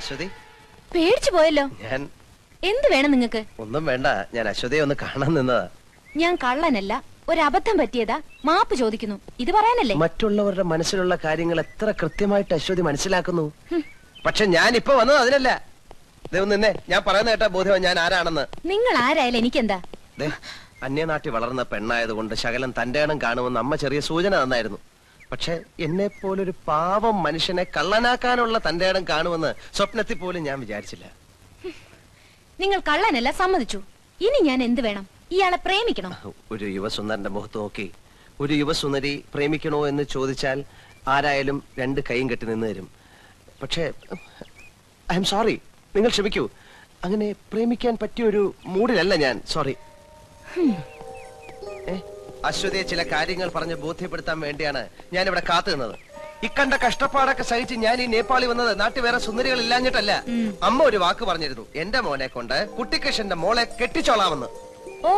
അശ്വതി പേടിച്ചു പോയല്ലോ. ഞാൻ എന്ത് വേണം നിങ്ങൾക്ക്? ഒന്നും വേണ്ട, ഞാൻ അശ്വതിയെ ഒന്ന് കാണാൻ നിന്നതാ. ഞാൻ കള്ളനല്ല, ഒരബദ്ധം പറ്റിയതാ, മാപ്പ് ചോദിക്കുന്നു. ഇത് പറയാനല്ലേ? മറ്റുള്ളവരുടെ മനസ്സിലുള്ള കാര്യങ്ങൾ എത്ര കൃത്യമായിട്ട് അശ്വതി മനസ്സിലാക്കുന്നു. പക്ഷെ ഞാൻ ഇപ്പൊ വന്നത് അതിനല്ല. നിന്നെ ഞാൻ പറയുന്ന കേട്ടാ ബോധ്യം ഞാൻ ആരാണെന്ന്. നിങ്ങൾ ആരായാലും എനിക്കെന്താ? അന്യനാട്ടിൽ വളർന്ന പെണ്ണായതുകൊണ്ട് ശകലം തന്റെ ഇടം കാണുമെന്ന് അമ്മ ചെറിയ സൂചന തന്നായിരുന്നു. പക്ഷെ എന്നെ പോലൊരു പാവം മനുഷ്യനെ കള്ളനാക്കാനുള്ള തന്റെ ഇടം കാണുമെന്ന് സ്വപ്നത്തിൽ പോലും ഞാൻ വിചാരിച്ചില്ല. നിങ്ങൾ കള്ളനല്ല, സമ്മതിച്ചു. ഇനി ഞാൻ എന്ത് വേണം? ഇയാളെ പ്രേമിക്കണം. ഒരു യുവസുന്ദരന്റെ മുഖത്ത് നോക്കി ഒരു യുവസുന്ദരി പ്രേമിക്കണോ എന്ന് ചോദിച്ചാൽ ആരായാലും രണ്ട് കൈയും കെട്ടി നിന്ന് തരും. പക്ഷേ ഐ എം സോറി, നിങ്ങൾ ക്ഷമിക്കൂ. അങ്ങനെ പ്രേമിക്കാൻ പറ്റിയൊരു മൂഡിലല്ല ഞാൻ. സോറി. അശ്വതിയെ ചില കാര്യങ്ങൾ പറഞ്ഞ് ബോധ്യപ്പെടുത്താൻ വേണ്ടിയാണ് ഞാൻ ഇവിടെ കാത്തു നിന്നത്. ഇക്കണ്ട കഷ്ടപ്പാടൊക്കെ സഹിച്ച് ഞാൻ ഈ നേപ്പാളി വന്നത് നാട്ടിൽ വേറെ സുന്ദരികൾ ഇല്ലാഞ്ഞിട്ടല്ല. അമ്മ ഒരു വാക്ക് പറഞ്ഞിരുന്നു, എന്റെ മോനെ കൊണ്ട് കുട്ടിക്കൃഷ്ണന്റെ മോളെ കെട്ടിച്ചോളാമെന്ന്. ഓ,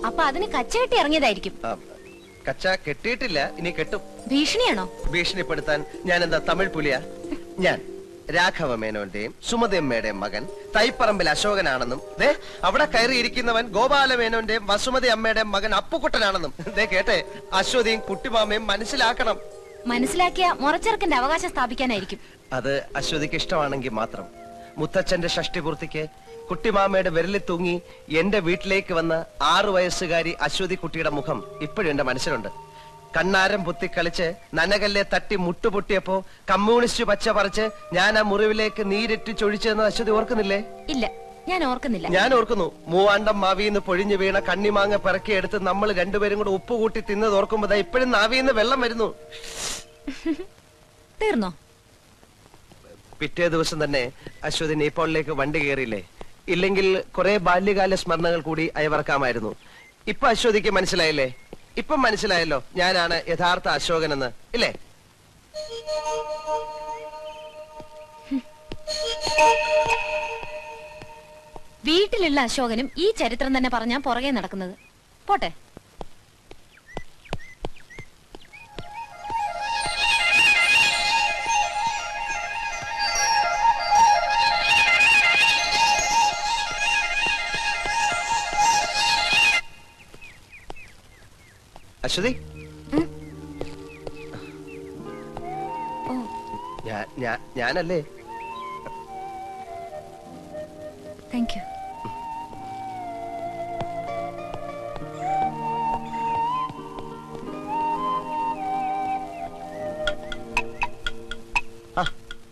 അപ്പൊ അതിന് കച്ച കെട്ടി ഇറങ്ങിയതായിരിക്കും. കച്ച കെട്ടിയിട്ടില്ല, ഇനി കെട്ടും. ഭീഷണിയാണോ? ഭീഷണിപ്പെടുത്താൻ ഞാൻ എന്താ തമിഴ് പുലിയാ? ഞാൻ രാഘവ മേനോന്റെയും സുമതിയമ്മയുടെയും മകൻ തൈപ്പറമ്പിൽ അശോകനാണെന്നും അവിടെ കയറിയിരിക്കുന്നവൻ ഗോപാല മേനോന്റെയും വസുമതി അമ്മയുടെയും മകൻ അപ്പുക്കുട്ടനാണെന്നും കേട്ടെ അശ്വതിയും കുട്ടിമാമയും മനസ്സിലാക്കണം. മനസ്സിലാക്കിയ മുറച്ചെറുക്കന്റെ അവകാശം സ്ഥാപിക്കാനായിരിക്കും. അത് അശ്വതിക്ക് ഇഷ്ടമാണെങ്കിൽ മാത്രം. മുത്തച്ഛന്റെ ഷഷ്ടിപൂർത്തിക്ക് കുട്ടിമാമയുടെ വിരലിൽ തൂങ്ങി എന്റെ വീട്ടിലേക്ക് വന്ന 6 വയസ്സുകാരി അശ്വതി കുട്ടിയുടെ മുഖം ഇപ്പോഴും എന്റെ മനസ്സിലുണ്ട്. കണ്ണാരം പൊത്തി കളിച്ച് നനകല്ലെ തട്ടി മുട്ടുപൊട്ടിയപ്പോ കമ്മ്യൂണിസ്റ്റ് പച്ച പറിച്ച് ഞാൻ ആ മുറിവിലേക്ക് നീരിട്ട് ചൊഴിച്ചെന്ന് അശ്വതി ഓർക്കുന്നില്ലേ? ഇല്ല, ഞാൻ ഓർക്കുന്നില്ല. ഞാൻ ഓർക്കുന്നു. മൂവാണ്ടം മാവിന്ന് പൊഴിഞ്ഞു വീണ കണ്ണിമാങ്ങ പിറക്കിയെടുത്ത് നമ്മൾ രണ്ടുപേരും കൂടെ ഉപ്പ് കൂട്ടി തിന്നത് ഓർക്കുമ്പോ ഇപ്പോഴും നാവിന്ന് വെള്ളം വരുന്നു. തീർന്നോ? പിറ്റേ ദിവസം തന്നെ അശ്വതി നേപ്പാളിലേക്ക് വണ്ടി കയറിയില്ലേ? ഇല്ലെങ്കിൽ കുറെ ബാല്യകാല സ്മരണകൾ കൂടി അയവർക്കാമായിരുന്നു. ഇപ്പൊ അശ്വതിക്ക് മനസ്സിലായില്ലേ? ഇപ്പം മനസ്സിലായല്ലോ ഞാനാണ് യഥാർത്ഥ അശോകനെന്ന്, ഇല്ലേ? വീട്ടിലുള്ള അശോകനും ഈ ചരിത്രം തന്നെ പറഞ്ഞാ പുറകെ നടക്കുന്നത്. പോട്ടെ. അശ്വതി, ഞാനല്ലേ? Thank you.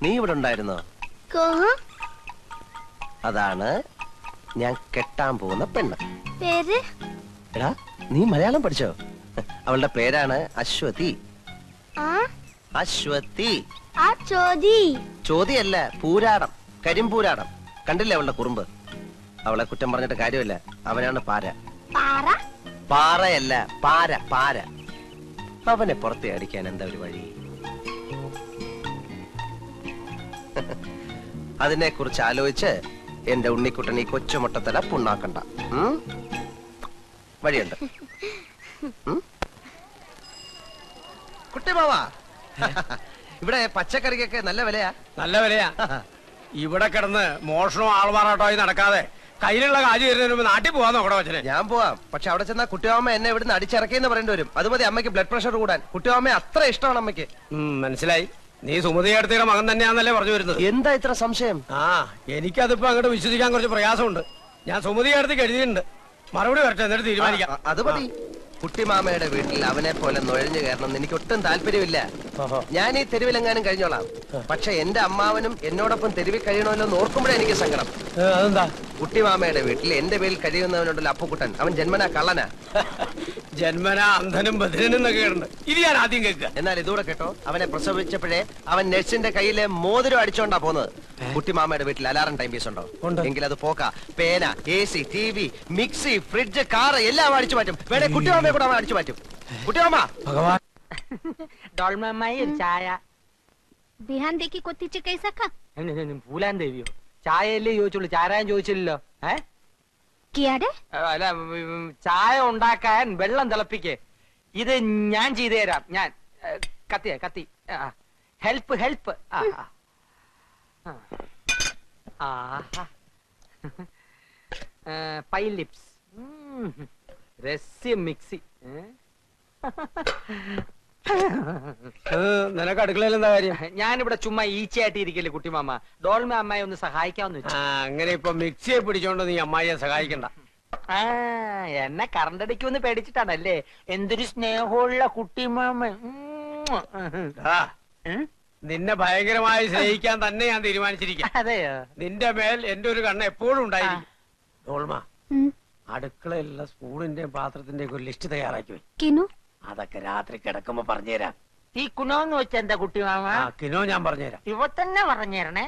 നീ ഇവിടെ ഉണ്ടായിരുന്നോ? അതാണ് ഞാൻ കെട്ടാൻ പോകുന്ന പെണ്ണ്. പേര്? എടാ, നീ മലയാളം പഠിച്ചോ? അവളുടെ പേരാണ് അശ്വതി. അശ്വതി. ചോദ്യല്ല, പൂരാടം, കരിമ്പൂരാടം. കണ്ടില്ലേ അവളുടെ കുറുമ്പ്? അവളെ കുറ്റം പറഞ്ഞിട്ട് കാര്യമില്ല. അവനാണ് പാര. പാറയല്ല, പാര, പാര. അവനെ പുറത്തെ അടിക്കാൻ എന്താ ഒരു വഴി? അതിനെ കുറിച്ച് ആലോചിച്ച് എന്റെ ഉണ്ണിക്കുട്ടൻ ഈ കൊച്ചുമുട്ടത്തല പുണ്ണാക്കണ്ട. വഴിയുണ്ട്. കുട്ടിമാവാ, ഇവിടെ പച്ചക്കറിക്കൊക്കെ നല്ല വിലയാ. നല്ല വിലയാ. ഇവിടെ കിടന്ന് മോഷണവും ആൾമാറാട്ടമായി നടക്കാതെ കയ്യിലുള്ള കാര്യം വരുന്നതിന് മുമ്പ് നാട്ടിൽ പോവാൻ നോക്കണോ അച്ഛനെ? ഞാൻ പോവാം. പക്ഷെ അവിടെ ചെന്നാ കുട്ടിമാമ എന്നെ ഇവിടുന്ന് അടിച്ചിറക്കിയെന്ന് പറയേണ്ടി വരും. അത് മതി അമ്മയ്ക്ക് ബ്ലഡ് പ്രഷർ കൂടാൻ. കുട്ടിമാമയെ അത്ര ഇഷ്ടമാണ് അമ്മയ്ക്ക്. മനസ്സിലായി. നീ സുമതി അടുത്തയുടെ മകൻ തന്നെയാന്നല്ലേ പറഞ്ഞു വരുന്നത്? എന്താ ഇത്ര സംശയം? എനിക്കതിപ്പോ അങ്ങോട്ട് വിശ്വസിക്കാൻ കുറച്ച് പ്രയാസമുണ്ട്. ഞാൻ സുമതി അടുത്തേക്ക് എഴുതിയിട്ടുണ്ട്. മറുപടി വരട്ടെ, എന്നിട്ട് തീരുമാനിക്കാം. അത് മതി. കുട്ടിമാമയുടെ വീട്ടിൽ അവനെ പോലെ നുഴഞ്ഞു കയറണം എനിക്ക് ഒട്ടും താല്പര്യമില്ല. ഞാൻ ഈ തെരുവിലെങ്ങാനും കഴിഞ്ഞോളാം. പക്ഷെ എന്റെ അമ്മാവനും എന്നോടൊപ്പം തെരുവിൽ കഴിയണമല്ലോ എന്ന് ഓർക്കുമ്പോഴേ എനിക്ക് സങ്കടം. അതെന്താ? കുട്ടിമാമയുടെ വീട്ടിൽ എന്റെ പേരിൽ കഴിയുന്നവനുണ്ടല്ലോ അപ്പുക്കുട്ടൻ, അവൻ ജന്മനാ കള്ളനാ. ജന്മനാ അന്ധനും ബധിരനും എന്നൊക്കെയുണ്ട്. ഇത് ഞാൻ ആദ്യം കേൾക്കുക. എന്നാൽ ഇതൂടെ കേട്ടോ, അവനെ പ്രസവിച്ചപ്പോഴേ അവൻ നഴ്സിന്റെ കയ്യിലെ മോതിരം അടിച്ചോണ്ടാ പോന്നത്. കുട്ടിമാമയുടെ വീട്ടിൽ അലാറം ടൈം പീസ് ഉണ്ടോ? എങ്കിൽ അത് പോക്ക. പേന, AC, TV, mixie, fridge, car എല്ലാം അടിച്ചു മാറ്റും. വേണേ കുട്ടിമാമയെ കൂടെ അവൻ അടിച്ചു മാറ്റും. കുട്ടിമാമ, ഡോൾമമ്മായി ഒരു ചായ. बिहान देखी कोती कैसा खा? പൂലാൻ ദേവിയോ? ചായയല്ലേ ചോദിച്ചുള്ളൂ, ചാരായം ചോദിച്ചില്ലല്ലോ. അല്ല, ചായ ഉണ്ടാക്കാൻ വെള്ളം തിളപ്പിക്കേ. ഇത് ഞാൻ ചെയ്തു തരാം. ഞാൻ കത്തി ഹെൽപ്പ്. പൈ ലിപ്സ് രസ്യ മിക്സി. നിനക്ക് അടുക്കളയിൽ എന്താ കാര്യം? ഞാനിവിടെ ചുമ്മാ ഈച്ചയായിട്ട് ഇരിക്കല്ലേ കുട്ടിമാമ. ഡോൾമ അമ്മായി ഒന്ന് സഹായിക്കാമെന്ന് വെച്ചു. അങ്ങനെ ഇപ്പൊ മിക്സിയെ പിടിച്ചോണ്ട് നീ അമ്മായിയെ സഹായിക്കണ്ട. എന്നെ കറണ്ടടിക്കുമെന്ന് പേടിച്ചിട്ടാണല്ലേ? എന്തൊരു സ്നേഹമുള്ള കുട്ടിമാമ. ആ, നിന്നെ ഭയങ്കരമായി സ്നേഹിക്കാൻ തന്നെ ഞാൻ തീരുമാനിച്ചിരിക്കാം. അതെയോ? നിന്റെ മേൽ എന്റെ ഒരു കണ്ണ് എപ്പോഴും ഉണ്ടായിരിക്കും. ഡോൾമ, അടുക്കളയിലുള്ള സ്പൂണിന്റെയും പാത്രത്തിന്റെയും ഒരു ലിസ്റ്റ് തയ്യാറാക്കി പോയി. കിനു അതൊക്കെ രാത്രി കിടക്കുമ്പോ പറഞ്ഞുതരാം. ഈ കുണോന്ന് വെച്ച എന്താ കുട്ടിമാമ? കിനോ ഞാൻ പറഞ്ഞുതരാം. ഇവ തന്നെ പറഞ്ഞേരണേ.